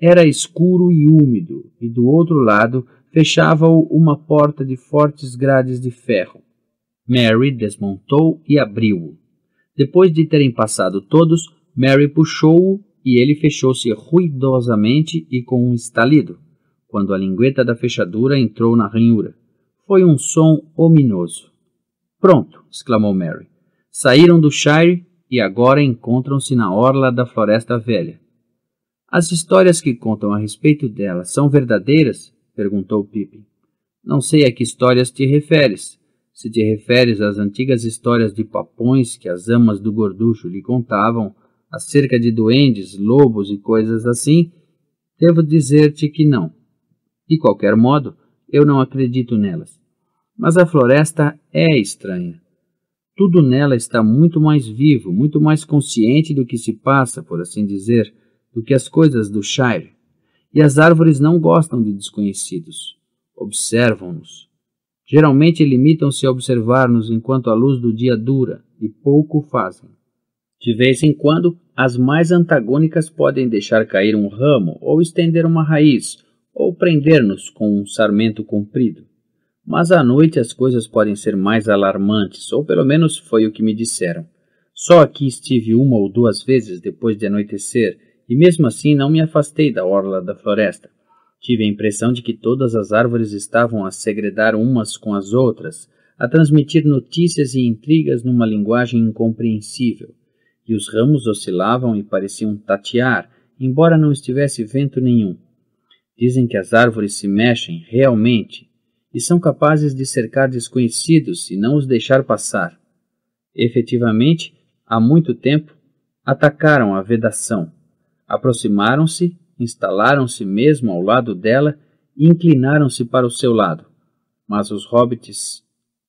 Era escuro e úmido, e do outro lado fechava-o uma porta de fortes grades de ferro. Mary desmontou e abriu-o. Depois de terem passado todos, Mary puxou-o e ele fechou-se ruidosamente e com um estalido, quando a lingueta da fechadura entrou na ranhura. Foi um som ominoso. Pronto, exclamou Mary. Saíram do Shire e agora encontram-se na orla da Floresta Velha. As histórias que contam a respeito dela são verdadeiras? Perguntou Pippin. Não sei a que histórias te referes. Se te referes às antigas histórias de papões que as amas do gorducho lhe contavam, acerca de duendes, lobos e coisas assim, devo dizer-te que não. De qualquer modo, eu não acredito nelas. Mas a floresta é estranha. Tudo nela está muito mais vivo, muito mais consciente do que se passa, por assim dizer, do que as coisas do Shire. E as árvores não gostam de desconhecidos. Observam-nos. Geralmente limitam-se a observar-nos enquanto a luz do dia dura, e pouco fazem. De vez em quando, as mais antagônicas podem deixar cair um ramo, ou estender uma raiz, ou prender-nos com um sarmento comprido. Mas à noite as coisas podem ser mais alarmantes, ou pelo menos foi o que me disseram. Só aqui estive uma ou duas vezes depois de anoitecer, e mesmo assim não me afastei da orla da floresta. Tive a impressão de que todas as árvores estavam a segredar umas com as outras, a transmitir notícias e intrigas numa linguagem incompreensível, e os ramos oscilavam e pareciam tatear, embora não estivesse vento nenhum. Dizem que as árvores se mexem realmente, e são capazes de cercar desconhecidos e não os deixar passar. Efetivamente, há muito tempo, atacaram a vedação, aproximaram-se, instalaram-se mesmo ao lado dela e inclinaram-se para o seu lado. Mas os hobbits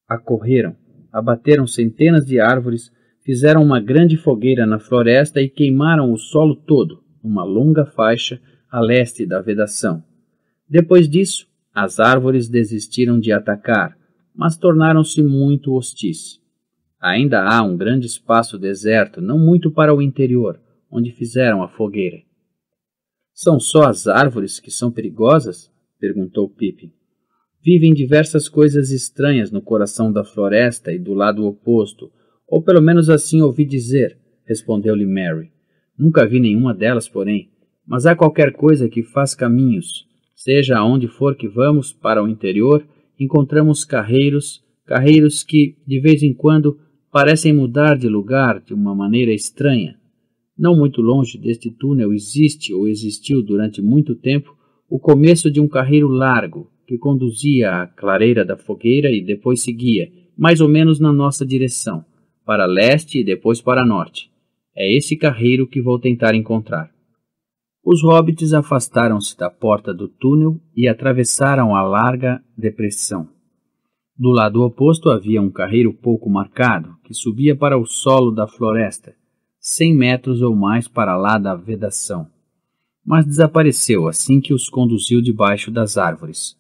acorreram, abateram centenas de árvores, fizeram uma grande fogueira na floresta e queimaram o solo todo, numa longa faixa a leste da vedação. Depois disso, as árvores desistiram de atacar, mas tornaram-se muito hostis. Ainda há um grande espaço deserto, não muito para o interior, onde fizeram a fogueira. São só as árvores que são perigosas? Perguntou Pippin. Vivem diversas coisas estranhas no coração da floresta e do lado oposto, ou pelo menos assim ouvi dizer, respondeu-lhe Mary. Nunca vi nenhuma delas, porém, mas há qualquer coisa que faz caminhos. Seja aonde for que vamos para o interior, encontramos carreiros que, de vez em quando, parecem mudar de lugar de uma maneira estranha. Não muito longe deste túnel existe ou existiu durante muito tempo o começo de um carreiro largo que conduzia à clareira da fogueira e depois seguia, mais ou menos na nossa direção, para leste e depois para norte. É esse carreiro que vou tentar encontrar. Os hobbits afastaram-se da porta do túnel e atravessaram a larga depressão. Do lado oposto havia um carreiro pouco marcado, que subia para o solo da floresta, 100 metros ou mais para lá da vedação. Mas desapareceu assim que os conduziu debaixo das árvores.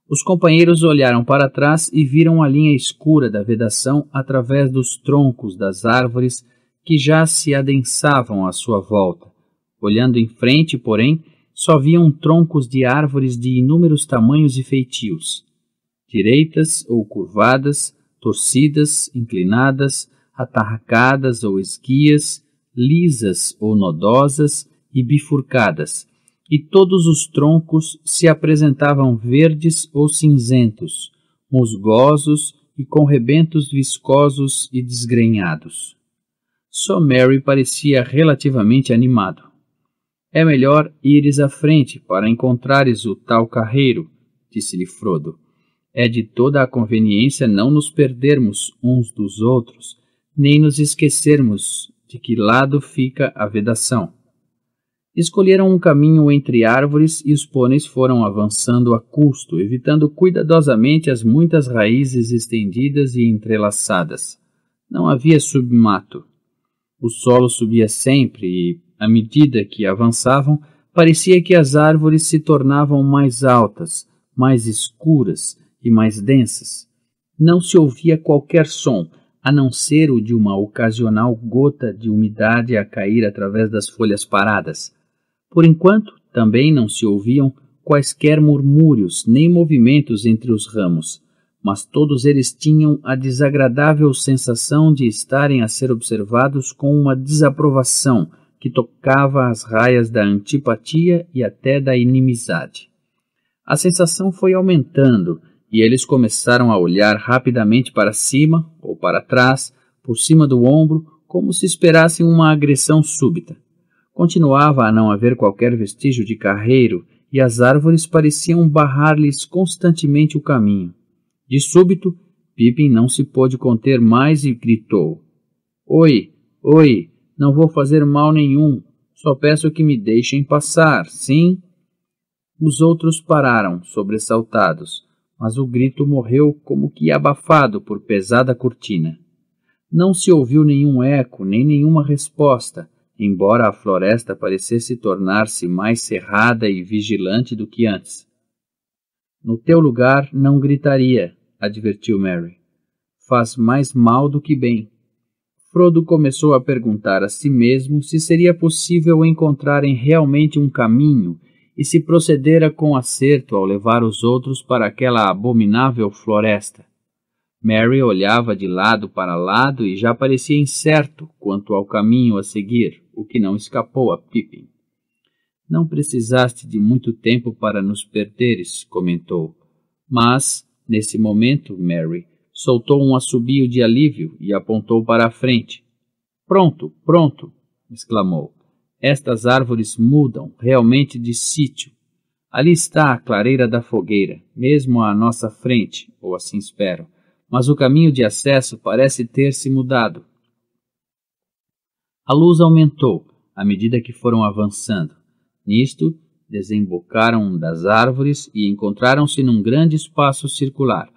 Os companheiros olharam para trás e viram a linha escura da vedação através dos troncos das árvores que já se adensavam à sua volta. Olhando em frente, porém, só viam troncos de árvores de inúmeros tamanhos e feitios, direitas ou curvadas, torcidas, inclinadas, atarracadas ou esguias, lisas ou nodosas e bifurcadas, e todos os troncos se apresentavam verdes ou cinzentos, musgosos e com rebentos viscosos e desgrenhados. Só Mary parecia relativamente animado. É melhor ires à frente para encontrares o tal carreiro, disse-lhe Frodo. É de toda a conveniência não nos perdermos uns dos outros, nem nos esquecermos de que lado fica a vedação. Escolheram um caminho entre árvores e os pôneis foram avançando a custo, evitando cuidadosamente as muitas raízes estendidas e entrelaçadas. Não havia submato. O solo subia sempre e, à medida que avançavam, parecia que as árvores se tornavam mais altas, mais escuras e mais densas. Não se ouvia qualquer som, a não ser o de uma ocasional gota de umidade a cair através das folhas paradas. Por enquanto, também não se ouviam quaisquer murmúrios nem movimentos entre os ramos, mas todos eles tinham a desagradável sensação de estarem a ser observados com uma desaprovação que tocava as raias da antipatia e até da inimizade. A sensação foi aumentando e eles começaram a olhar rapidamente para cima ou para trás, por cima do ombro, como se esperassem uma agressão súbita. Continuava a não haver qualquer vestígio de carreiro e as árvores pareciam barrar-lhes constantemente o caminho. De súbito, Pippin não se pôde conter mais e gritou: Oi, oi, não vou fazer mal nenhum, só peço que me deixem passar, sim? Os outros pararam, sobressaltados, mas o grito morreu como que abafado por pesada cortina. Não se ouviu nenhum eco, nem nenhuma resposta, embora a floresta parecesse tornar-se mais cerrada e vigilante do que antes. No teu lugar não gritaria, advertiu Merry. Faz mais mal do que bem. Frodo começou a perguntar a si mesmo se seria possível encontrarem realmente um caminho e se procedera com acerto ao levar os outros para aquela abominável floresta. Merry olhava de lado para lado e já parecia incerto quanto ao caminho a seguir, o que não escapou a Pippin. Não precisaste de muito tempo para nos perderes, comentou. Mas, nesse momento, Merry soltou um assobio de alívio e apontou para a frente. Pronto, pronto, exclamou. Estas árvores mudam realmente de sítio. Ali está a clareira da fogueira, mesmo à nossa frente, ou assim espero. Mas o caminho de acesso parece ter se mudado. A luz aumentou à medida que foram avançando. Nisto, desembocaram das árvores e encontraram-se num grande espaço circular.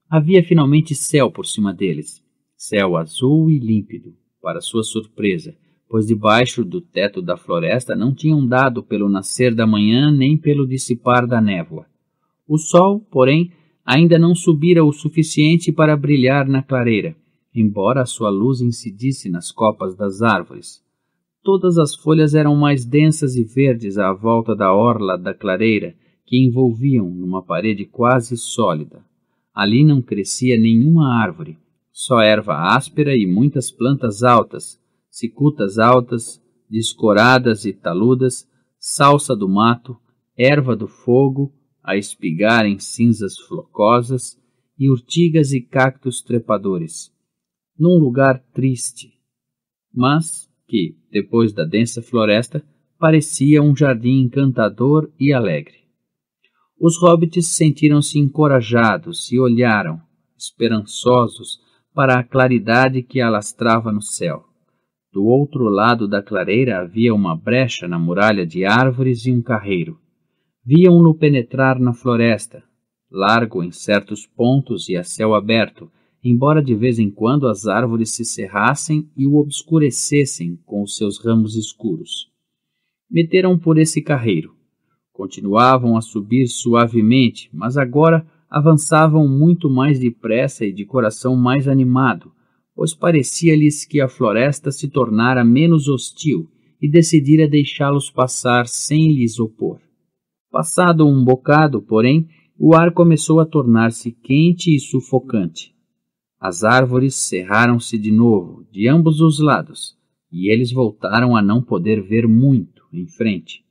Havia finalmente céu por cima deles, céu azul e límpido, para sua surpresa, pois debaixo do teto da floresta não tinham dado pelo nascer da manhã nem pelo dissipar da névoa. O sol, porém, ainda não subira o suficiente para brilhar na clareira, embora a sua luz incidisse nas copas das árvores. Todas as folhas eram mais densas e verdes à volta da orla da clareira, que envolviam numa parede quase sólida. Ali não crescia nenhuma árvore, só erva áspera e muitas plantas altas, cicutas altas, descoradas e taludas, salsa do mato, erva do fogo, a espigar em cinzas flocosas, e urtigas e cactos trepadores. Num lugar triste, mas que, depois da densa floresta, parecia um jardim encantador e alegre. Os hobbits sentiram-se encorajados e olharam, esperançosos, para a claridade que alastrava no céu. Do outro lado da clareira havia uma brecha na muralha de árvores e um carreiro. Viam-no penetrar na floresta, largo em certos pontos e a céu aberto, embora de vez em quando as árvores se cerrassem e o obscurecessem com os seus ramos escuros. Meteram por esse carreiro. Continuavam a subir suavemente, mas agora avançavam muito mais depressa e de coração mais animado, pois parecia-lhes que a floresta se tornara menos hostil e decidira deixá-los passar sem lhes opor. Passado um bocado, porém, o ar começou a tornar-se quente e sufocante. As árvores cerraram-se de novo, de ambos os lados, e eles voltaram a não poder ver muito em frente.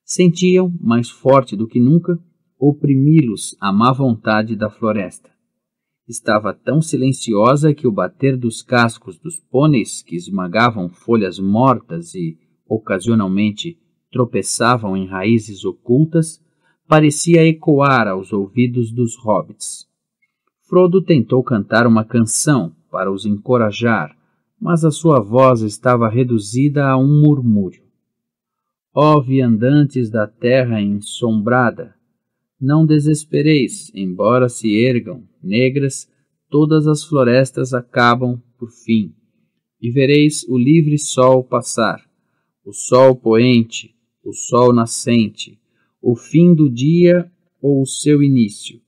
Sentiam, mais forte do que nunca, oprimi-los a má vontade da floresta. Estava tão silenciosa que o bater dos cascos dos pôneis que esmagavam folhas mortas e, ocasionalmente, tropeçavam em raízes ocultas, parecia ecoar aos ouvidos dos hobbits. Frodo tentou cantar uma canção para os encorajar, mas a sua voz estava reduzida a um murmúrio. Ó viandantes da terra ensombrada, não desespereis, embora se ergam, negras, todas as florestas acabam por fim, e vereis o livre sol passar, o sol poente, o sol nascente, o fim do dia ou o seu início.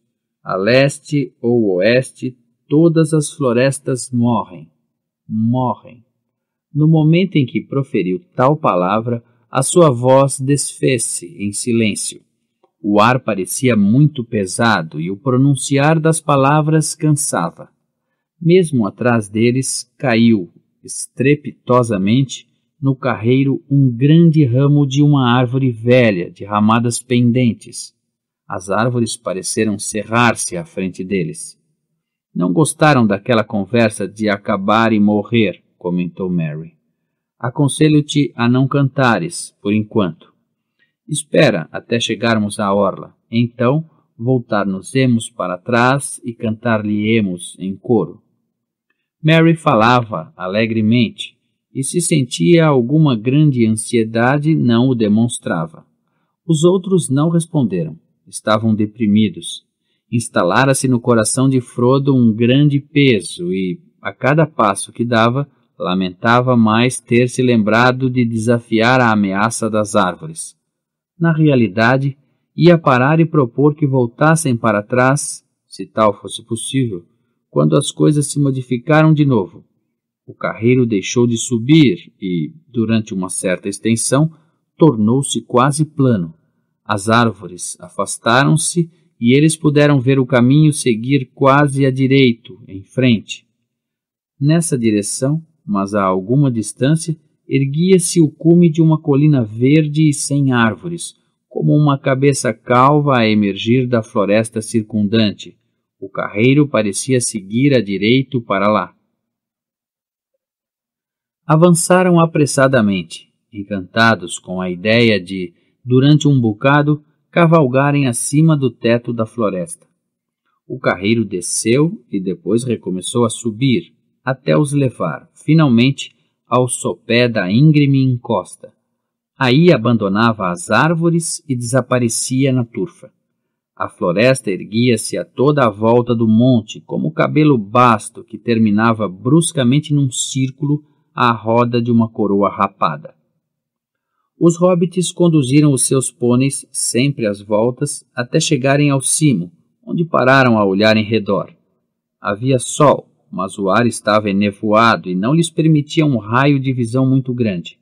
A leste ou oeste, todas as florestas morrem, morrem. No momento em que proferiu tal palavra, a sua voz desfez-se em silêncio. O ar parecia muito pesado e o pronunciar das palavras cansava. Mesmo atrás deles caiu, estrepitosamente, no carreiro um grande ramo de uma árvore velha, de ramadas pendentes. As árvores pareceram cerrar-se à frente deles. Não gostaram daquela conversa de acabar e morrer, comentou Mary. Aconselho-te a não cantares, por enquanto. Espera até chegarmos à orla. Então, voltar-nos-emos para trás e cantar-lhe-emos em coro. Mary falava alegremente, e se sentia alguma grande ansiedade, não o demonstrava. Os outros não responderam. Estavam deprimidos. Instalara-se no coração de Frodo um grande peso e, a cada passo que dava, lamentava mais ter se lembrado de desafiar a ameaça das árvores. Na realidade, ia parar e propor que voltassem para trás, se tal fosse possível, quando as coisas se modificaram de novo. O carreiro deixou de subir e, durante uma certa extensão, tornou-se quase plano. As árvores afastaram-se e eles puderam ver o caminho seguir quase à direita, em frente. Nessa direção, mas a alguma distância, erguia-se o cume de uma colina verde e sem árvores, como uma cabeça calva a emergir da floresta circundante. O carreiro parecia seguir à direita para lá. Avançaram apressadamente, encantados com a ideia de, durante um bocado, cavalgarem acima do teto da floresta. O carreiro desceu e depois recomeçou a subir, até os levar, finalmente, ao sopé da íngreme encosta. Aí abandonava as árvores e desaparecia na turfa. A floresta erguia-se a toda a volta do monte, como o cabelo basto que terminava bruscamente num círculo à roda de uma coroa rapada. Os hobbits conduziram os seus pôneis, sempre às voltas, até chegarem ao cimo, onde pararam a olhar em redor. Havia sol, mas o ar estava enevoado e não lhes permitia um raio de visão muito grande.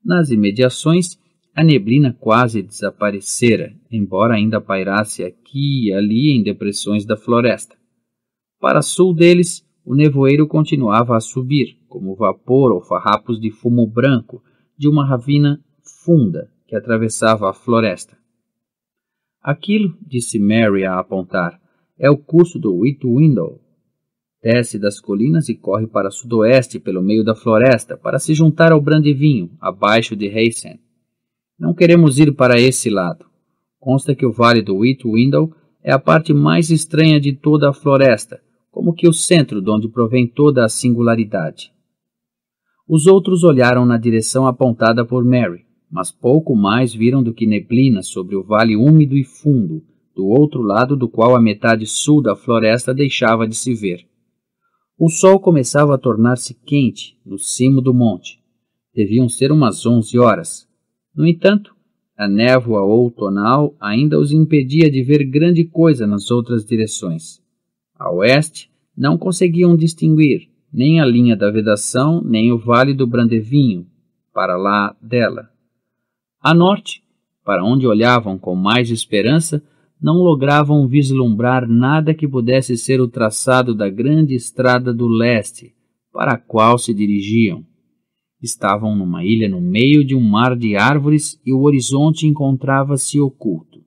Nas imediações, a neblina quase desaparecera, embora ainda pairasse aqui e ali em depressões da floresta. Para sul deles, o nevoeiro continuava a subir, como vapor ou farrapos de fumo branco de uma ravina funda que atravessava a floresta. Aquilo, disse Mary a apontar, é o curso do Withwindle. Desce das colinas e corre para sudoeste pelo meio da floresta para se juntar ao Brandevinho, abaixo de Haysen. Não queremos ir para esse lado. Consta que o vale do Withwindle é a parte mais estranha de toda a floresta, como que o centro de onde provém toda a singularidade. Os outros olharam na direção apontada por Mary, mas pouco mais viram do que neblina sobre o vale úmido e fundo, do outro lado do qual a metade sul da floresta deixava de se ver. O sol começava a tornar-se quente no cimo do monte. Deviam ser umas 11 horas. No entanto, a névoa outonal ainda os impedia de ver grande coisa nas outras direções. A oeste, não conseguiam distinguir nem a linha da vedação, nem o vale do Brandevinho, para lá dela. A norte, para onde olhavam com mais esperança, não logravam vislumbrar nada que pudesse ser o traçado da grande estrada do leste, para a qual se dirigiam. Estavam numa ilha no meio de um mar de árvores e o horizonte encontrava-se oculto.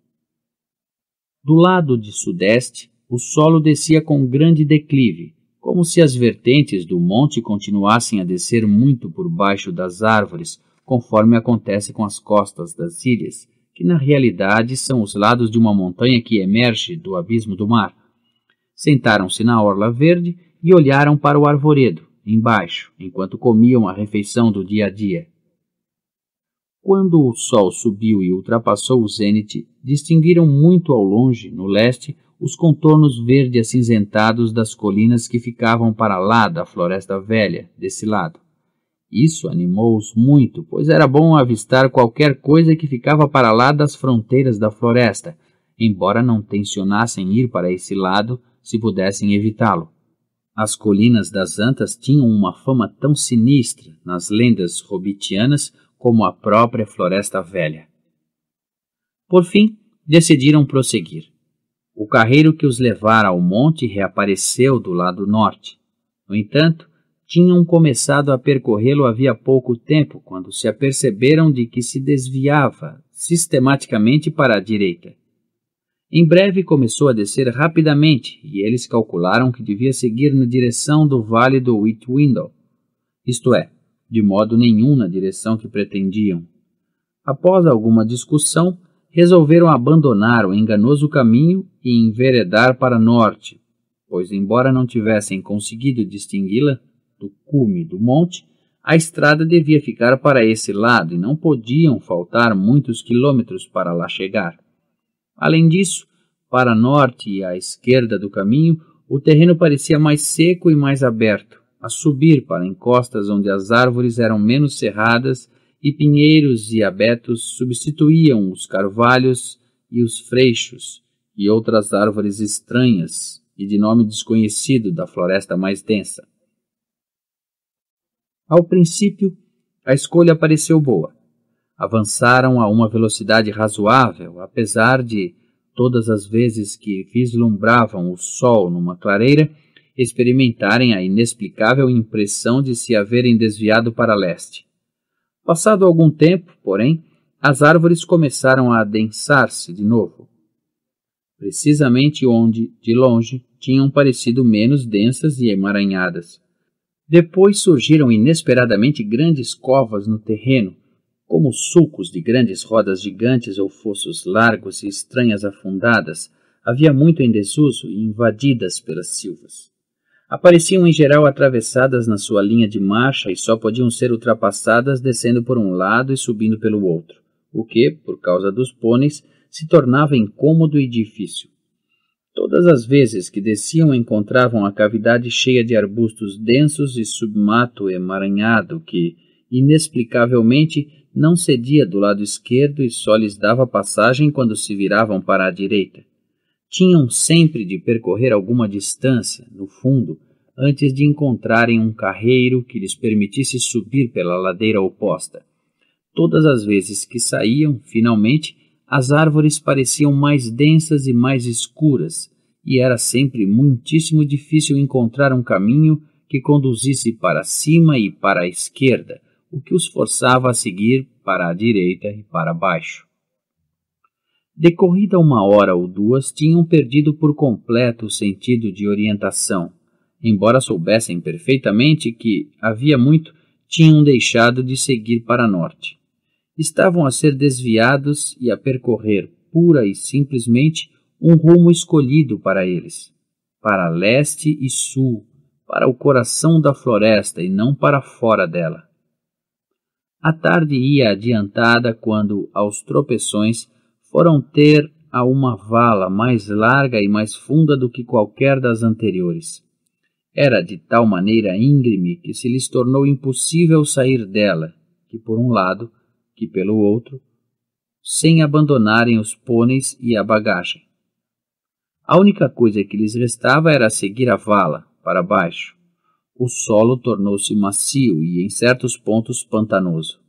Do lado de sudeste, o solo descia com grande declive, como se as vertentes do monte continuassem a descer muito por baixo das árvores, conforme acontece com as costas das ilhas, que na realidade são os lados de uma montanha que emerge do abismo do mar. Sentaram-se na orla verde e olharam para o arvoredo, embaixo, enquanto comiam a refeição do dia a dia. Quando o sol subiu e ultrapassou o zênite, distinguiram muito ao longe, no leste, os contornos verde acinzentados das colinas que ficavam para lá da floresta velha, desse lado. Isso animou-os muito, pois era bom avistar qualquer coisa que ficava para lá das fronteiras da floresta, embora não tencionassem ir para esse lado se pudessem evitá-lo. As colinas das Antas tinham uma fama tão sinistra nas lendas hobbitianas como a própria floresta velha. Por fim, decidiram prosseguir. O carreiro que os levara ao monte reapareceu do lado norte. No entanto, tinham começado a percorrê-lo havia pouco tempo, quando se aperceberam de que se desviava sistematicamente para a direita. Em breve começou a descer rapidamente, e eles calcularam que devia seguir na direção do vale do Whitwindle, isto é, de modo nenhum na direção que pretendiam. Após alguma discussão, resolveram abandonar o enganoso caminho e enveredar para norte, pois, embora não tivessem conseguido distingui-la do cume do monte, a estrada devia ficar para esse lado e não podiam faltar muitos quilômetros para lá chegar. Além disso, para norte e à esquerda do caminho, o terreno parecia mais seco e mais aberto, a subir para encostas onde as árvores eram menos cerradas e pinheiros e abetos substituíam os carvalhos e os freixos e outras árvores estranhas e de nome desconhecido da floresta mais densa. Ao princípio, a escolha pareceu boa. Avançaram a uma velocidade razoável, apesar de, todas as vezes que vislumbravam o sol numa clareira, experimentarem a inexplicável impressão de se haverem desviado para leste. Passado algum tempo, porém, as árvores começaram a adensar-se de novo, precisamente onde, de longe, tinham parecido menos densas e emaranhadas. Depois surgiram inesperadamente grandes covas no terreno, como sulcos de grandes rodas gigantes ou fossos largos e estranhas afundadas, havia muito em desuso e invadidas pelas silvas. Apareciam em geral atravessadas na sua linha de marcha e só podiam ser ultrapassadas descendo por um lado e subindo pelo outro, o que, por causa dos pôneis, se tornava incômodo e difícil. Todas as vezes que desciam encontravam a cavidade cheia de arbustos densos e submato emaranhado que, inexplicavelmente, não cedia do lado esquerdo e só lhes dava passagem quando se viravam para a direita. Tinham sempre de percorrer alguma distância, no fundo, antes de encontrarem um carreiro que lhes permitisse subir pela ladeira oposta. Todas as vezes que saíam, finalmente, as árvores pareciam mais densas e mais escuras, e era sempre muitíssimo difícil encontrar um caminho que conduzisse para cima e para a esquerda, o que os forçava a seguir para a direita e para baixo. Decorrida 1 hora ou 2, tinham perdido por completo o sentido de orientação. Embora soubessem perfeitamente que, havia muito, tinham deixado de seguir para norte. Estavam a ser desviados e a percorrer, pura e simplesmente, um rumo escolhido para eles, para leste e sul, para o coração da floresta e não para fora dela. A tarde ia adiantada quando, aos tropeções, foram ter a uma vala mais larga e mais funda do que qualquer das anteriores. Era de tal maneira íngreme que se lhes tornou impossível sair dela, que por um lado, que pelo outro, sem abandonarem os pôneis e a bagagem. A única coisa que lhes restava era seguir a vala, para baixo. O solo tornou-se macio e, em certos pontos, pantanoso.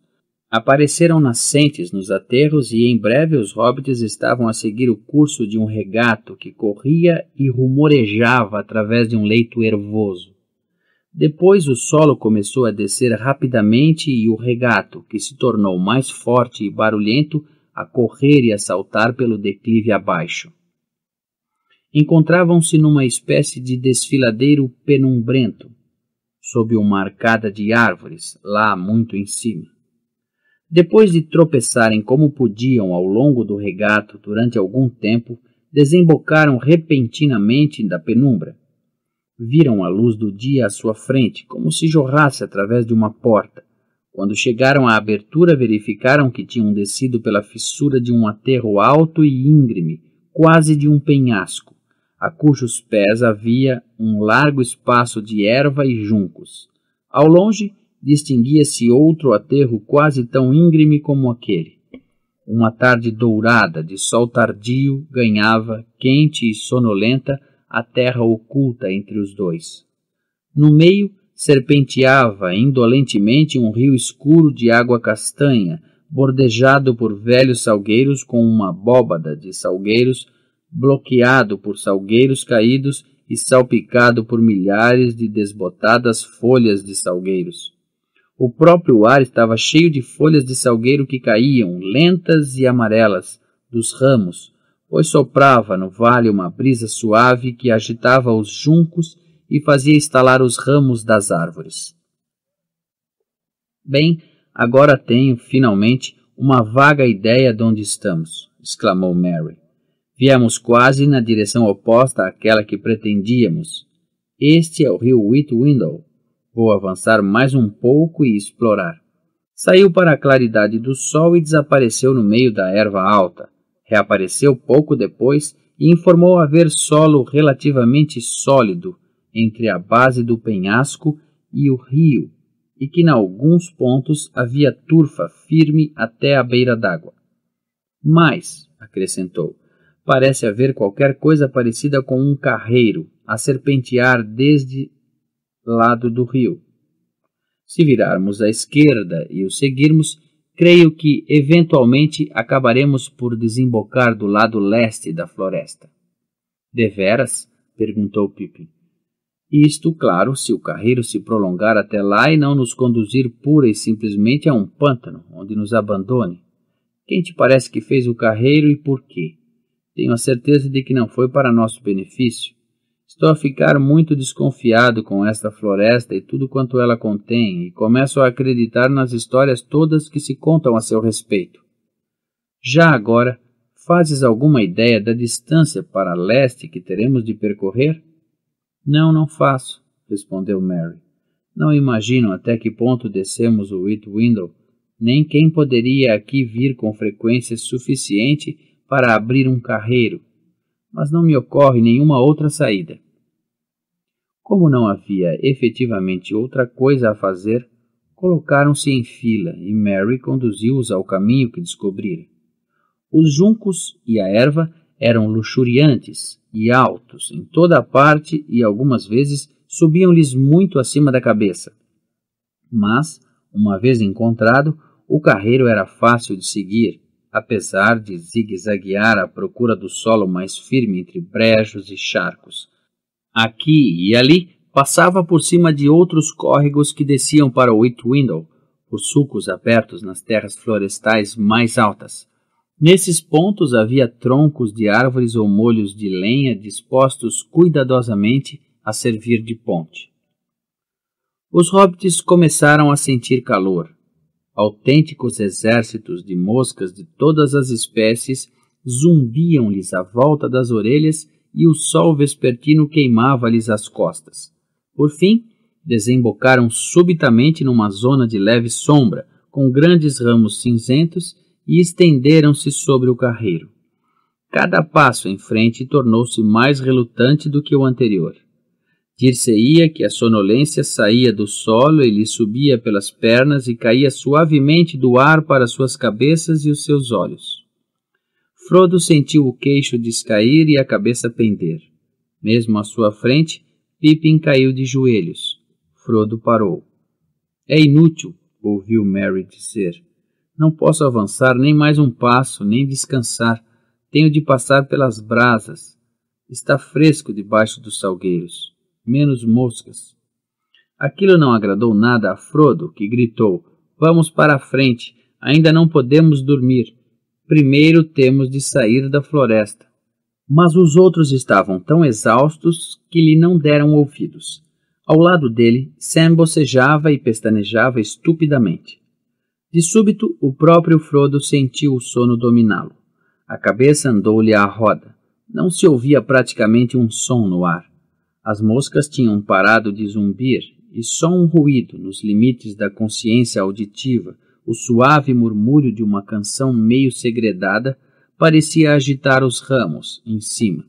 Apareceram nascentes nos aterros e, em breve, os hobbits estavam a seguir o curso de um regato que corria e rumorejava através de um leito ervoso. Depois o solo começou a descer rapidamente e o regato, que se tornou mais forte e barulhento, a correr e a saltar pelo declive abaixo. Encontravam-se numa espécie de desfiladeiro penumbrento, sob uma arcada de árvores, lá muito em cima. Depois de tropeçarem como podiam ao longo do regato durante algum tempo, desembocaram repentinamente da penumbra. Viram a luz do dia à sua frente, como se jorrasse através de uma porta. Quando chegaram à abertura, verificaram que tinham descido pela fissura de um aterro alto e íngreme, quase de um penhasco, a cujos pés havia um largo espaço de erva e juncos. Ao longe, distinguia-se outro aterro quase tão íngreme como aquele. Uma tarde dourada de sol tardio ganhava, quente e sonolenta, a terra oculta entre os dois. No meio serpenteava indolentemente um rio escuro de água castanha, bordejado por velhos salgueiros com uma abóbada de salgueiros, bloqueado por salgueiros caídos e salpicado por milhares de desbotadas folhas de salgueiros. O próprio ar estava cheio de folhas de salgueiro que caíam, lentas e amarelas, dos ramos, pois soprava no vale uma brisa suave que agitava os juncos e fazia estalar os ramos das árvores. Bem, agora tenho, finalmente, uma vaga ideia de onde estamos, exclamou Mary. Viemos quase na direção oposta àquela que pretendíamos. Este é o rio Whitwindle. Vou avançar mais um pouco e explorar. Saiu para a claridade do sol e desapareceu no meio da erva alta. Reapareceu pouco depois e informou haver solo relativamente sólido entre a base do penhasco e o rio, e que, em alguns pontos, havia turfa firme até a beira d'água. Mas, acrescentou, parece haver qualquer coisa parecida com um carreiro a serpentear desde lado do rio. Se virarmos à esquerda e o seguirmos, creio que, eventualmente, acabaremos por desembocar do lado leste da floresta. Deveras? Perguntou Pippin. Isto, claro, se o carreiro se prolongar até lá e não nos conduzir pura e simplesmente a um pântano, onde nos abandone. Quem te parece que fez o carreiro e por quê? Tenho a certeza de que não foi para nosso benefício. Estou a ficar muito desconfiado com esta floresta e tudo quanto ela contém, e começo a acreditar nas histórias todas que se contam a seu respeito. Já agora, fazes alguma ideia da distância para leste que teremos de percorrer? Não faço, respondeu Mary. Não imagino até que ponto descemos o Whitwindle, nem quem poderia aqui vir com frequência suficiente para abrir um carreiro, mas não me ocorre nenhuma outra saída. Como não havia efetivamente outra coisa a fazer, colocaram-se em fila e Mary conduziu-os ao caminho que descobrira. Os juncos e a erva eram luxuriantes e altos em toda a parte e algumas vezes subiam-lhes muito acima da cabeça. Mas, uma vez encontrado, o carreiro era fácil de seguir, apesar de zigue-zaguear à procura do solo mais firme entre brejos e charcos. Aqui e ali passava por cima de outros córregos que desciam para o Whitwindle, por sulcos abertos nas terras florestais mais altas. Nesses pontos havia troncos de árvores ou molhos de lenha dispostos cuidadosamente a servir de ponte. Os hobbits começaram a sentir calor. Autênticos exércitos de moscas de todas as espécies zumbiam-lhes à volta das orelhas e o sol vespertino queimava-lhes as costas. Por fim, desembocaram subitamente numa zona de leve sombra, com grandes ramos cinzentos, e estenderam-se sobre o carreiro. Cada passo em frente tornou-se mais relutante do que o anterior. Dir-se-ia que a sonolência saía do solo e lhe subia pelas pernas e caía suavemente do ar para suas cabeças e os seus olhos. Frodo sentiu o queixo descair e a cabeça pender. Mesmo à sua frente, Pippin caiu de joelhos. Frodo parou. É inútil, ouviu Merry dizer. Não posso avançar nem mais um passo, nem descansar. Tenho de passar pelas brasas. Está fresco debaixo dos salgueiros. Menos moscas. Aquilo não agradou nada a Frodo, que gritou: Vamos para a frente, ainda não podemos dormir. Primeiro temos de sair da floresta. Mas os outros estavam tão exaustos que lhe não deram ouvidos. Ao lado dele, Sam bocejava e pestanejava estupidamente. De súbito, o próprio Frodo sentiu o sono dominá-lo. A cabeça andou-lhe à roda. Não se ouvia praticamente um som no ar. As moscas tinham parado de zumbir, e só um ruído nos limites da consciência auditiva, o suave murmúrio de uma canção meio segredada, parecia agitar os ramos em cima.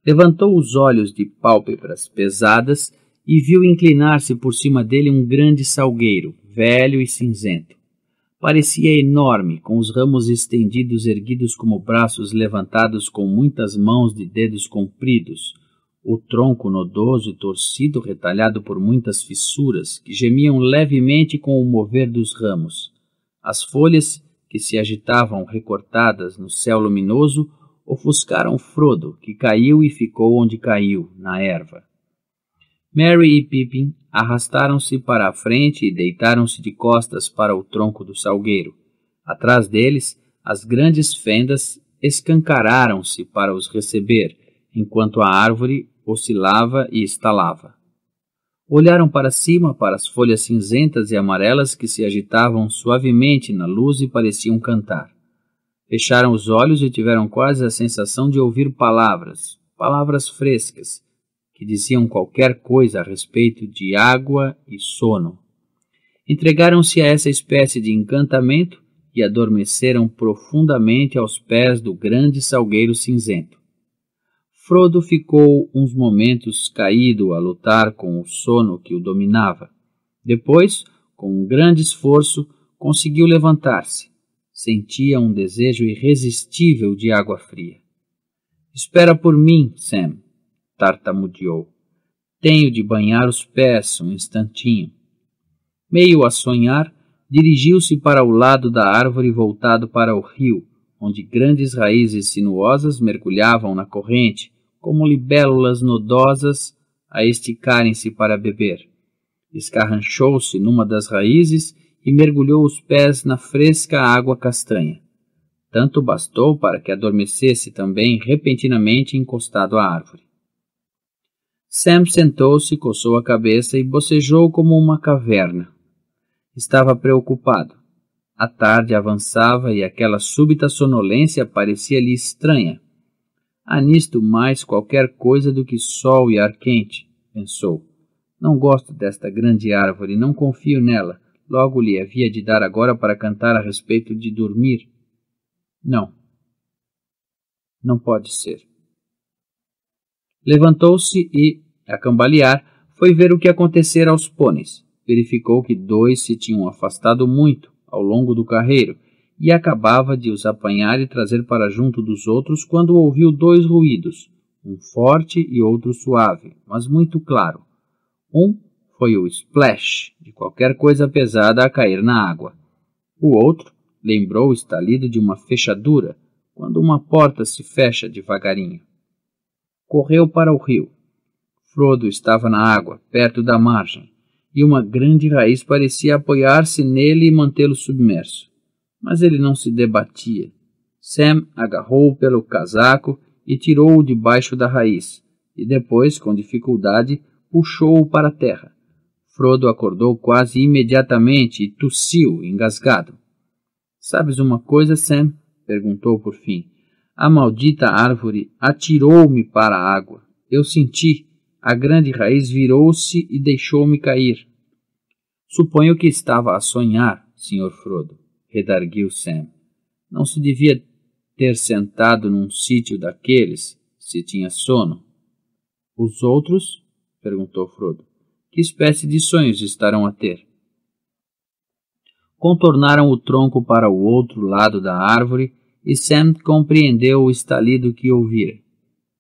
Levantou os olhos de pálpebras pesadas e viu inclinar-se por cima dele um grande salgueiro, velho e cinzento. Parecia enorme, com os ramos estendidos erguidos como braços levantados com muitas mãos de dedos compridos, O tronco nodoso e torcido, retalhado por muitas fissuras, que gemiam levemente com o mover dos ramos. As folhas, que se agitavam recortadas no céu luminoso, ofuscaram Frodo, que caiu e ficou onde caiu, na erva. Merry e Pippin arrastaram-se para a frente e deitaram-se de costas para o tronco do salgueiro. Atrás deles, as grandes fendas escancararam-se para os receber, enquanto a árvore oscilava e estalava. Olharam para cima para as folhas cinzentas e amarelas que se agitavam suavemente na luz e pareciam cantar. Fecharam os olhos e tiveram quase a sensação de ouvir palavras frescas, que diziam qualquer coisa a respeito de água e sono. Entregaram-se a essa espécie de encantamento e adormeceram profundamente aos pés do grande salgueiro cinzento. Frodo ficou uns momentos caído a lutar com o sono que o dominava. Depois, com um grande esforço, conseguiu levantar-se. Sentia um desejo irresistível de água fria. "Espera por mim, Sam", tartamudeou. "Tenho de banhar os pés um instantinho." Meio a sonhar, dirigiu-se para o lado da árvore voltado para o rio, onde grandes raízes sinuosas mergulhavam na corrente, como libélulas nodosas a esticarem-se para beber. Escarranchou-se numa das raízes e mergulhou os pés na fresca água castanha. Tanto bastou para que adormecesse também repentinamente encostado à árvore. Sam sentou-se, coçou a cabeça e bocejou como uma caverna. Estava preocupado. A tarde avançava e aquela súbita sonolência parecia-lhe estranha. "Há nisto mais qualquer coisa do que sol e ar quente", pensou. "Não gosto desta grande árvore, não confio nela. Logo lhe havia de dar agora para cantar a respeito de dormir. Não. Não pode ser." Levantou-se e, a cambalear, foi ver o que acontecera aos pôneis. Verificou que 2 se tinham afastado muito ao longo do carreiro e acabava de os apanhar e trazer para junto dos outros quando ouviu 2 ruídos, um forte e outro suave, mas muito claro. Um foi o splash de qualquer coisa pesada a cair na água. O outro lembrou o estalido de uma fechadura, quando uma porta se fecha devagarinho. Correu para o rio. Frodo estava na água, perto da margem, e uma grande raiz parecia apoiar-se nele e mantê-lo submerso. Mas ele não se debatia. Sam agarrou-o pelo casaco e tirou-o debaixo da raiz, e depois, com dificuldade, puxou-o para a terra. Frodo acordou quase imediatamente e tossiu, engasgado. "Sabes uma coisa, Sam?" perguntou por fim. "A maldita árvore atirou-me para a água. Eu senti. A grande raiz virou-se e deixou-me cair." "Suponho que estava a sonhar, Sr. Frodo", redarguiu Sam. "Não se devia ter sentado num sítio daqueles, se tinha sono." "Os outros?" perguntou Frodo. "Que espécie de sonhos estarão a ter?" Contornaram o tronco para o outro lado da árvore e Sam compreendeu o estalido que ouvira.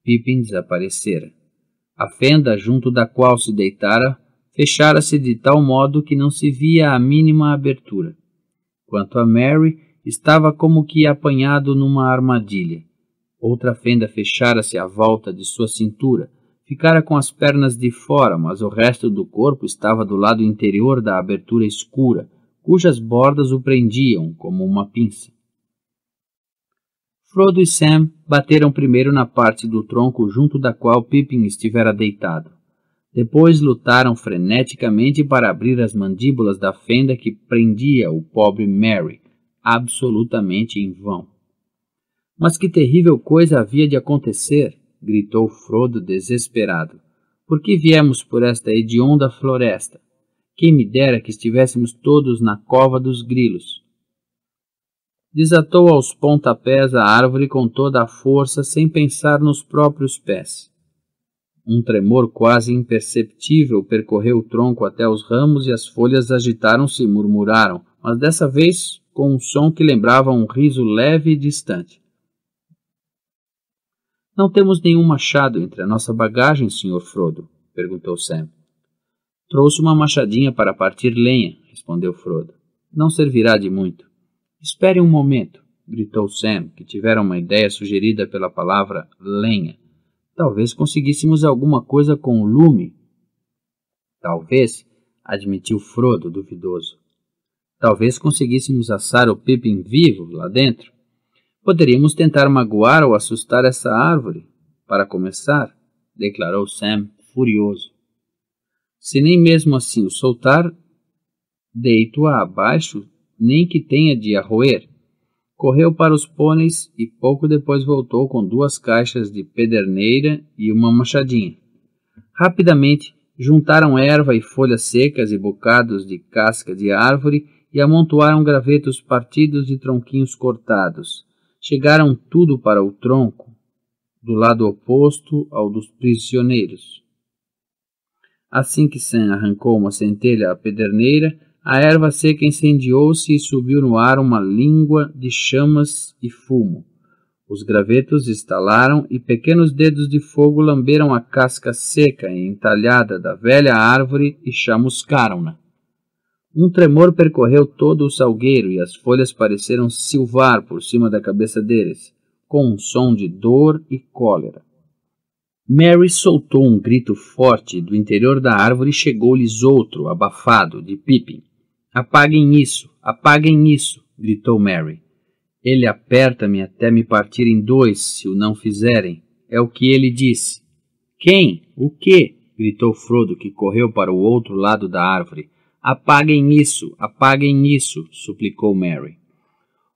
Pippin desaparecera. A fenda junto da qual se deitara fechara-se de tal modo que não se via a mínima abertura. Quanto a Merry, estava como que apanhado numa armadilha. Outra fenda fechara-se à volta de sua cintura. Ficara com as pernas de fora, mas o resto do corpo estava do lado interior da abertura escura, cujas bordas o prendiam como uma pinça. Frodo e Sam bateram primeiro na parte do tronco junto da qual Pippin estivera deitado. Depois lutaram freneticamente para abrir as mandíbulas da fenda que prendia o pobre Merry, absolutamente em vão. "Mas que terrível coisa havia de acontecer!" gritou Frodo desesperado. "Por que viemos por esta hedionda floresta? Quem me dera que estivéssemos todos na cova dos grilos." Desatou aos pontapés a árvore com toda a força, sem pensar nos próprios pés. Um tremor quase imperceptível percorreu o tronco até os ramos e as folhas agitaram-se e murmuraram, mas dessa vez com um som que lembrava um riso leve e distante. Não temos nenhum machado entre a nossa bagagem, Sr. Frodo? Perguntou Sam. Trouxe uma machadinha para partir lenha, respondeu Frodo. Não servirá de muito. Espere um momento, gritou Sam, que tivera uma ideia sugerida pela palavra lenha. Talvez conseguíssemos alguma coisa com o lume. Talvez, admitiu Frodo, duvidoso. Talvez conseguíssemos assar o Pippin vivo lá dentro. Poderíamos tentar magoar ou assustar essa árvore, para começar, declarou Sam, furioso. Se nem mesmo assim o soltar, deito-a abaixo, nem que tenha de a roer. Correu para os pôneis e pouco depois voltou com 2 caixas de pederneira e uma machadinha. Rapidamente, juntaram erva e folhas secas e bocados de casca de árvore e amontoaram gravetos partidos de tronquinhos cortados. Chegaram tudo para o tronco, do lado oposto ao dos prisioneiros. Assim que Sam arrancou uma centelha à pederneira, a erva seca incendiou-se e subiu no ar uma língua de chamas e fumo. Os gravetos estalaram e pequenos dedos de fogo lamberam a casca seca e entalhada da velha árvore e chamuscaram-na. Um tremor percorreu todo o salgueiro e as folhas pareceram silvar por cima da cabeça deles, com um som de dor e cólera. Merry soltou um grito forte e do interior da árvore chegou-lhes outro, abafado, de Pippin. Apaguem isso, gritou Merry. Ele aperta-me até me partir em 2, se o não fizerem. É o que ele disse. Quem? O quê? Gritou Frodo, que correu para o outro lado da árvore. Apaguem isso, suplicou Merry.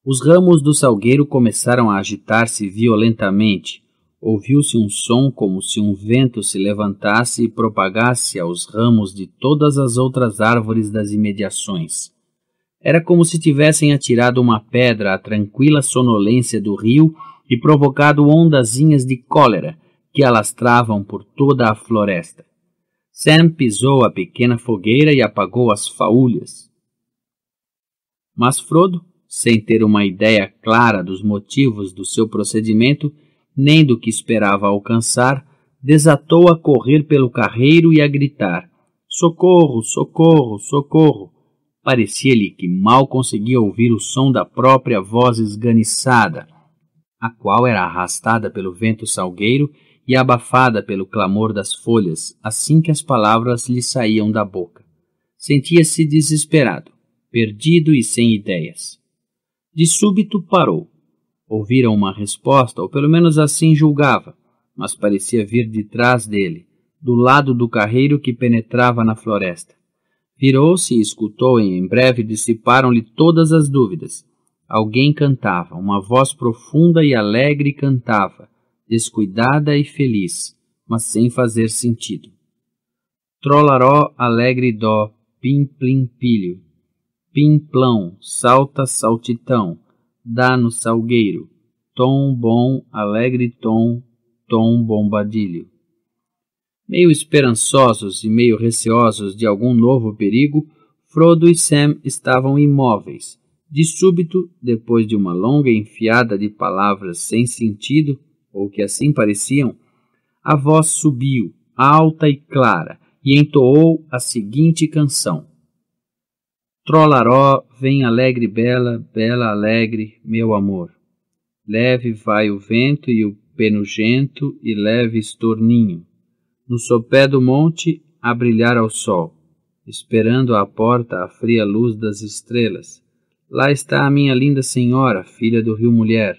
Os ramos do salgueiro começaram a agitar-se violentamente. Ouviu-se um som como se um vento se levantasse e propagasse aos ramos de todas as outras árvores das imediações. Era como se tivessem atirado uma pedra à tranquila sonolência do rio e provocado ondazinhas de cólera que alastravam por toda a floresta. Sam pisou a pequena fogueira e apagou as faúlhas. Mas Frodo, sem ter uma ideia clara dos motivos do seu procedimento, nem do que esperava alcançar, desatou a correr pelo carreiro e a gritar: Socorro, socorro, socorro! Parecia-lhe que mal conseguia ouvir o som da própria voz esganiçada, a qual era arrastada pelo vento salgueiro e abafada pelo clamor das folhas assim que as palavras lhe saíam da boca. Sentia-se desesperado, perdido e sem ideias. De súbito parou. Ouvira uma resposta, ou pelo menos assim julgava, mas parecia vir de trás dele, do lado do carreiro que penetrava na floresta. Virou-se e escutou, e em breve dissiparam-lhe todas as dúvidas. Alguém cantava, uma voz profunda e alegre cantava, descuidada e feliz, mas sem fazer sentido. Trolaró, alegre dó, pim-plim-pilho, pim-plão, salta, saltitão, dá no salgueiro, tom bom, alegre tom, tom bombadilho. Meio esperançosos e meio receosos de algum novo perigo, Frodo e Sam estavam imóveis. De súbito, depois de uma longa enfiada de palavras sem sentido, ou que assim pareciam, a voz subiu, alta e clara, e entoou a seguinte canção. Trolaró, vem alegre bela, bela alegre, meu amor. Leve vai o vento e o penugento e leve estorninho. No sopé do monte, a brilhar ao sol, esperando à porta a fria luz das estrelas. Lá está a minha linda senhora, filha do rio mulher,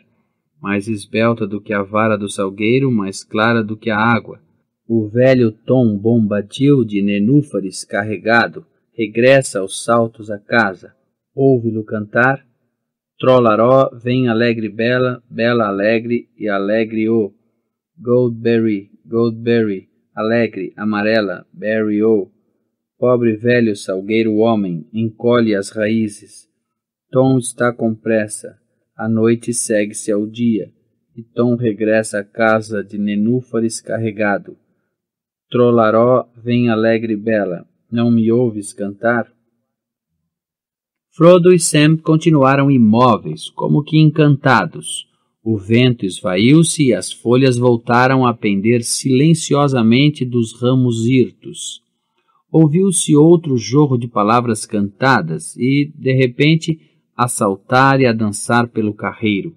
mais esbelta do que a vara do salgueiro, mais clara do que a água. O velho tom bombadil de nenúfares carregado regressa aos saltos à casa. Ouve-lo cantar. Trolaró, vem alegre bela, bela alegre e alegre o. Goldberry, Goldberry, alegre, amarela, berry o. Pobre velho salgueiro homem, encolhe as raízes. Tom está com pressa, a noite segue-se ao dia, e Tom regressa à casa de nenúfares carregado. Trolaró, vem alegre bela, não me ouves cantar? Frodo e Sam continuaram imóveis, como que encantados. O vento esvaiu-se e as folhas voltaram a pender silenciosamente dos ramos hirtos. Ouviu-se outro jorro de palavras cantadas e, de repente, a saltar e a dançar pelo carreiro.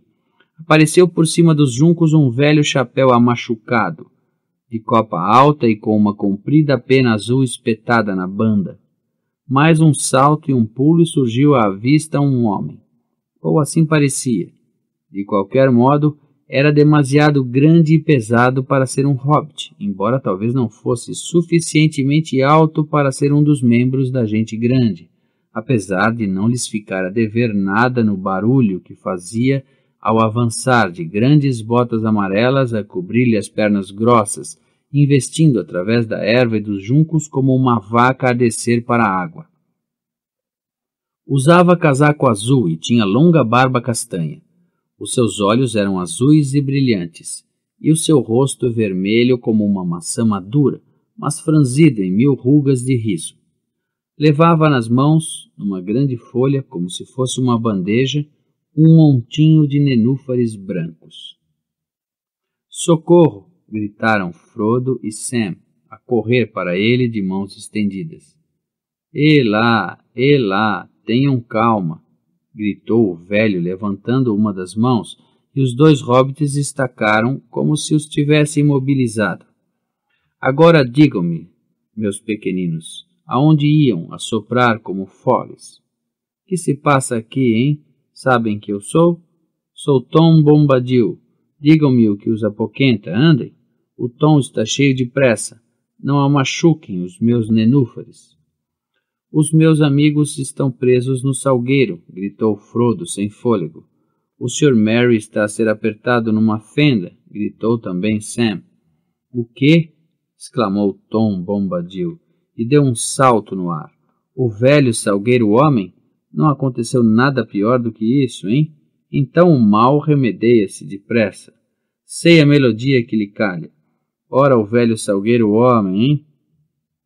Apareceu por cima dos juncos um velho chapéu amachucado, de copa alta e com uma comprida pena azul espetada na banda. Mais um salto e um pulo e surgiu à vista um homem. Ou assim parecia. De qualquer modo, era demasiado grande e pesado para ser um hobbit, embora talvez não fosse suficientemente alto para ser um dos membros da gente grande, apesar de não lhes ficar a dever nada no barulho que fazia ao avançar de grandes botas amarelas a cobrir-lhe as pernas grossas, investindo através da erva e dos juncos como uma vaca a descer para a água. Usava casaco azul e tinha longa barba castanha. Os seus olhos eram azuis e brilhantes, e o seu rosto vermelho como uma maçã madura, mas franzido em 1000 rugas de riso. Levava nas mãos, numa grande folha, como se fosse uma bandeja, um montinho de nenúfares brancos. «Socorro!» gritaram Frodo e Sam, a correr para ele de mãos estendidas. Elá, tenham calma!» gritou o velho, levantando uma das mãos, e os 2 hobbits estacaram como se os tivesse imobilizado. «Agora digam-me, meus pequeninos, aonde iam a soprar como foles? Que se passa aqui, hein? Sabem que eu sou? Sou Tom Bombadil. Digam-me o que os apoquenta, andem. O Tom está cheio de pressa. Não a machuquem os meus nenúfares.» «Os meus amigos estão presos no salgueiro», gritou Frodo sem fôlego. «O Sr. Merry está a ser apertado numa fenda», gritou também Sam. «O quê?» exclamou Tom Bombadil, e deu um salto no ar. «O velho salgueiro homem? Não aconteceu nada pior do que isso, hein? Então o mal remedeia-se depressa. Sei a melodia que lhe calha. Ora o velho salgueiro homem, hein?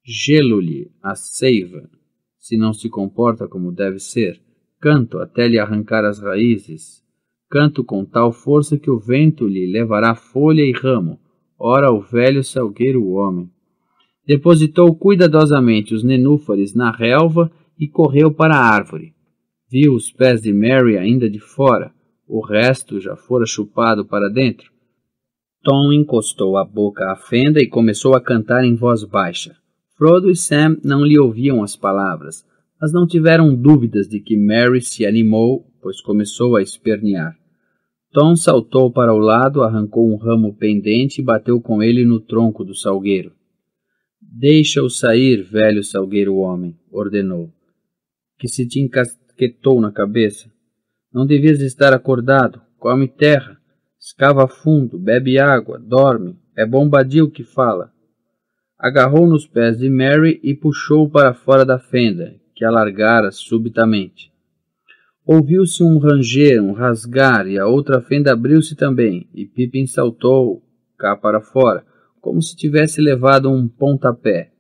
Gelo-lhe a seiva, se não se comporta como deve ser. Canto até lhe arrancar as raízes. Canto com tal força que o vento lhe levará folha e ramo. Ora o velho salgueiro homem.» Depositou cuidadosamente os nenúfares na relva e correu para a árvore. Viu os pés de Merry ainda de fora. O resto já fora chupado para dentro. Tom encostou a boca à fenda e começou a cantar em voz baixa. Frodo e Sam não lhe ouviam as palavras, mas não tiveram dúvidas de que Merry se animou, pois começou a espernear. Tom saltou para o lado, arrancou um ramo pendente e bateu com ele no tronco do salgueiro. «Deixa-o sair, velho salgueiro homem», ordenou. «Que se te encasquetou na cabeça? Não devias estar acordado. Come terra, escava fundo, bebe água, dorme. É Bombadil que fala.» Agarrou nos pés de Merry e puxou-o para fora da fenda, que alargara subitamente. Ouviu-se um ranger, um rasgar, e a outra fenda abriu-se também, e Pippin saltou cá para fora, como se tivesse levado um pontapé.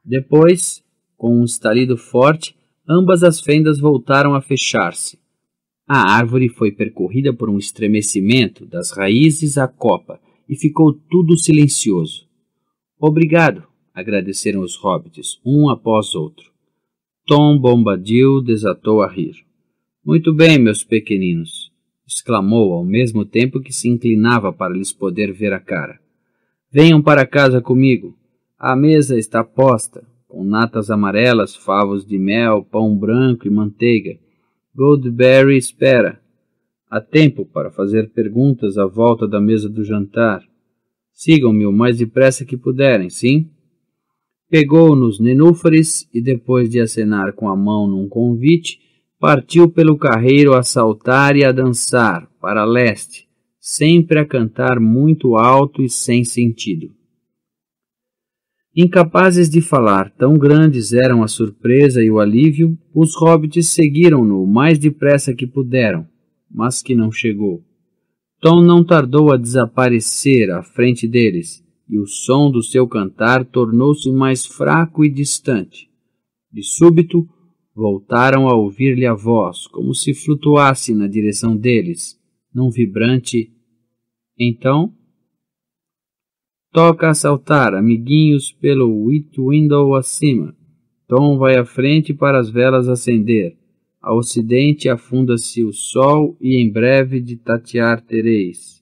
Depois, com um estalido forte, ambas as fendas voltaram a fechar-se. A árvore foi percorrida por um estremecimento das raízes à copa, e ficou tudo silencioso. «Obrigado», agradeceram os hobbits, um após outro. Tom Bombadil desatou a rir. «Muito bem, meus pequeninos», exclamou ao mesmo tempo que se inclinava para lhes poder ver a cara. «Venham para casa comigo. A mesa está posta, com natas amarelas, favos de mel, pão branco e manteiga. Goldberry espera. Há tempo para fazer perguntas à volta da mesa do jantar. Sigam-me o mais depressa que puderem, sim?» Pegou nos nenúfares e, depois de acenar com a mão num convite, partiu pelo carreiro a saltar e a dançar, para leste, sempre a cantar muito alto e sem sentido. Incapazes de falar, tão grandes eram a surpresa e o alívio, os hobbits seguiram-no o mais depressa que puderam, mas que não chegou. Tom não tardou a desaparecer à frente deles, e o som do seu cantar tornou-se mais fraco e distante. De súbito, voltaram a ouvir-lhe a voz, como se flutuasse na direção deles, num vibrante "Então?" "Toca a saltar, amiguinhos, pelo window acima. Tom vai à frente para as velas acender. A ocidente afunda-se o sol e em breve de tatear tereis.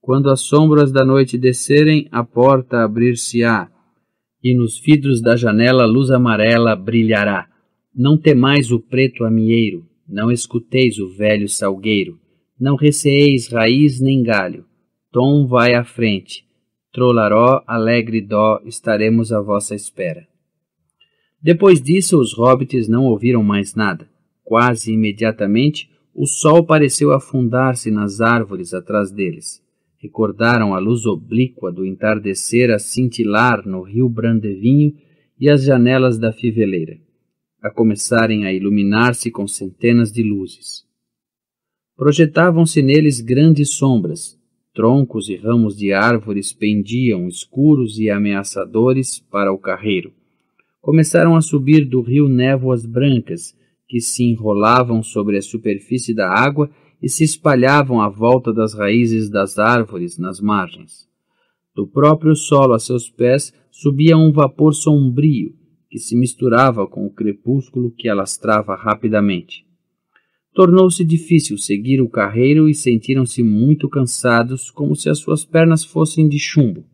Quando as sombras da noite descerem, a porta abrir-se-á, e nos vidros da janela a luz amarela brilhará. Não temais o preto amieiro, não escuteis o velho salgueiro, não receeis raiz nem galho. Tom vai à frente. Trolaró, alegre dó, estaremos à vossa espera." Depois disso, os hobbits não ouviram mais nada. Quase imediatamente, o sol pareceu afundar-se nas árvores atrás deles. Recordaram a luz oblíqua do entardecer a cintilar no rio Brandevinho e as janelas da fiveleira, a começarem a iluminar-se com centenas de luzes. Projetavam-se neles grandes sombras. Troncos e ramos de árvores pendiam, escuros e ameaçadores, para o carreiro. Começaram a subir do rio névoas brancas, que se enrolavam sobre a superfície da água e se espalhavam à volta das raízes das árvores nas margens. Do próprio solo a seus pés subia um vapor sombrio, que se misturava com o crepúsculo que alastrava rapidamente. Tornou-se difícil seguir o carreiro e sentiram-se muito cansados, como se as suas pernas fossem de chumbo.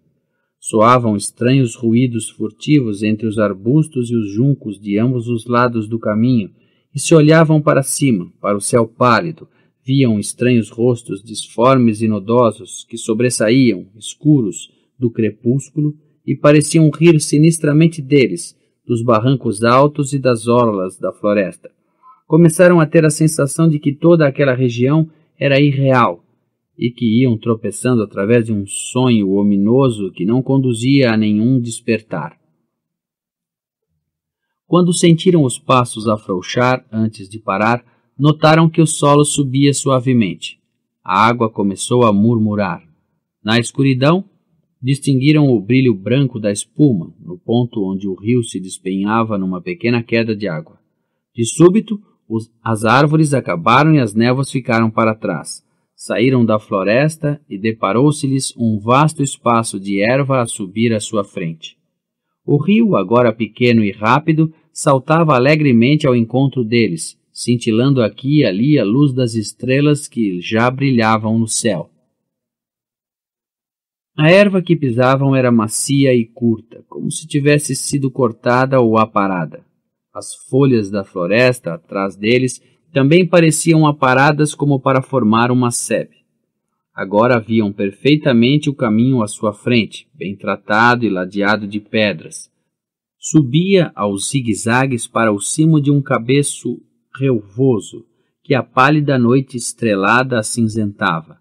Soavam estranhos ruídos furtivos entre os arbustos e os juncos de ambos os lados do caminho, e se olhavam para cima, para o céu pálido, viam estranhos rostos disformes e nodosos que sobressaíam, escuros, do crepúsculo e pareciam rir sinistramente deles, dos barrancos altos e das orlas da floresta. Começaram a ter a sensação de que toda aquela região era irreal, e que iam tropeçando através de um sonho ominoso que não conduzia a nenhum despertar. Quando sentiram os passos afrouxar antes de parar, notaram que o solo subia suavemente. A água começou a murmurar. Na escuridão, distinguiram o brilho branco da espuma, no ponto onde o rio se despenhava numa pequena queda de água. De súbito, as árvores acabaram e as névoas ficaram para trás. Saíram da floresta e deparou-se-lhes um vasto espaço de erva a subir à sua frente. O rio, agora pequeno e rápido, saltava alegremente ao encontro deles, cintilando aqui e ali a luz das estrelas que já brilhavam no céu. A erva que pisavam era macia e curta, como se tivesse sido cortada ou aparada. As folhas da floresta atrás deles também pareciam aparadas como para formar uma sebe. Agora viam perfeitamente o caminho à sua frente, bem tratado e ladeado de pedras. Subia aos zigue-zagues para o cimo de um cabeço relvoso, que a pálida noite estrelada acinzentava.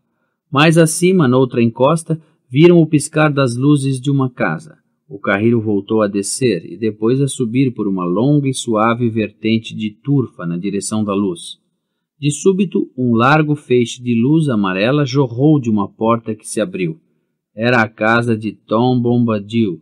Mais acima, noutra encosta, viram o piscar das luzes de uma casa. O carreiro voltou a descer e depois a subir por uma longa e suave vertente de turfa na direção da luz. De súbito, um largo feixe de luz amarela jorrou de uma porta que se abriu. Era a casa de Tom Bombadil,